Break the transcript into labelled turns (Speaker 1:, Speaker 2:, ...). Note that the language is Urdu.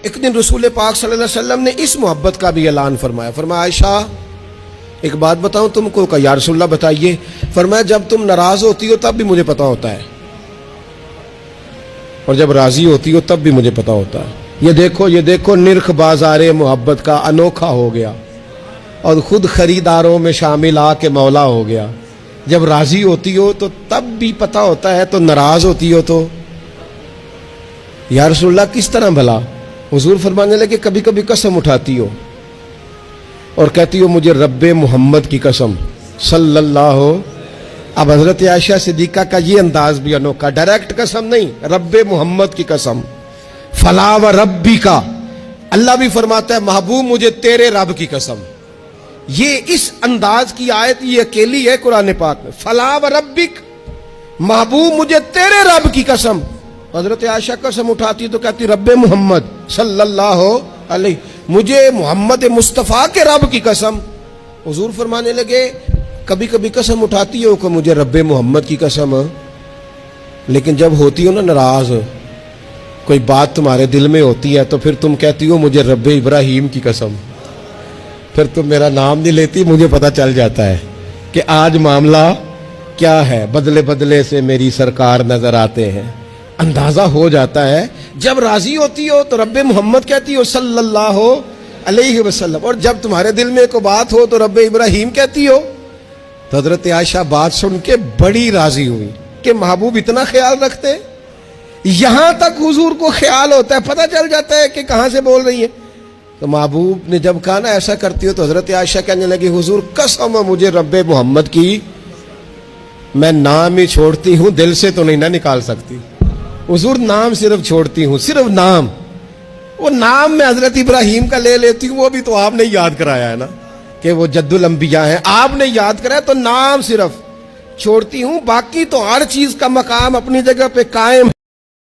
Speaker 1: ایک دن رسول پاک صلی اللہ علیہ وسلم نے اس محبت کا بھی اعلان فرمایا. فرمایا عائشہ ایک بات بتاؤں تم کو؟ کہا یا رسول اللہ بتائیے. فرمایا جب تم ناراض ہوتی ہو تب بھی مجھے پتا ہوتا ہے, اور جب راضی ہوتی ہو تب بھی مجھے پتا ہوتا ہے. یہ دیکھو نرخ بازار محبت کا انوکھا ہو گیا, اور خود خریداروں میں شامل آ کے مولا ہو گیا. جب راضی ہوتی ہو تو تب بھی پتا ہوتا ہے, تو ناراض ہوتی ہو تو یا رسول اللہ کس طرح بھلا؟ حضور فرمانے لگے کبھی کبھی قسم اٹھاتی ہو اور کہتی ہو مجھے رب محمد کی قسم صلی اللہ. اب حضرت عائشہ صدیقہ کا یہ انداز بھی انوکھا, ڈائریکٹ قسم نہیں, رب محمد کی قسم. فلا و ربی کا, اللہ بھی فرماتا ہے محبوب مجھے تیرے رب کی قسم. یہ اس انداز کی آیت یہ اکیلی ہے قرآن پاک میں. فلا و ربک, محبوب مجھے تیرے رب کی قسم. حضرت عائشہ قسم اٹھاتی تو کہتی رب محمد صلی اللہ علیہ, مجھے محمد مصطفیٰ کے رب کی قسم. حضور فرمانے لگے کبھی کبھی قسم اٹھاتی ہو کہ مجھے رب محمد کی قسم, لیکن جب ہوتی ہو نا ناراض, کوئی بات تمہارے دل میں ہوتی ہے, تو پھر تم کہتی ہو مجھے رب ابراہیم کی قسم. پھر تم میرا نام نہیں لیتی, مجھے پتا چل جاتا ہے کہ آج معاملہ کیا ہے. بدلے بدلے سے میری سرکار نظر آتے ہیں, اندازہ ہو جاتا ہے. جب راضی ہوتی ہو تو رب محمد کہتی ہو صلی اللہ علیہ وسلم, اور جب تمہارے دل میں کوئی بات ہو تو رب ابراہیم کہتی ہو. تو حضرت عائشہ بات سن کے بڑی راضی ہوئی کہ محبوب اتنا خیال رکھتے. یہاں تک حضور کو خیال ہوتا ہے, پتہ چل جاتا ہے کہ کہاں سے بول رہی ہے. تو محبوب نے جب کہا نا ایسا کرتی ہو, تو حضرت عائشہ کہنے لگی حضور قسم مجھے رب محمد کی, میں نام ہی چھوڑتی ہوں, دل سے تو نہیں نہ نکال سکتی. حضور نام صرف چھوڑتی ہوں, صرف نام. وہ نام میں حضرت ابراہیم کا لے لیتی ہوں, وہ بھی تو آپ نے یاد کرایا ہے نا کہ وہ جد الانبیاء ہیں, آپ نے یاد کرایا, تو نام صرف چھوڑتی ہوں, باقی تو ہر چیز کا مقام اپنی جگہ پہ قائم.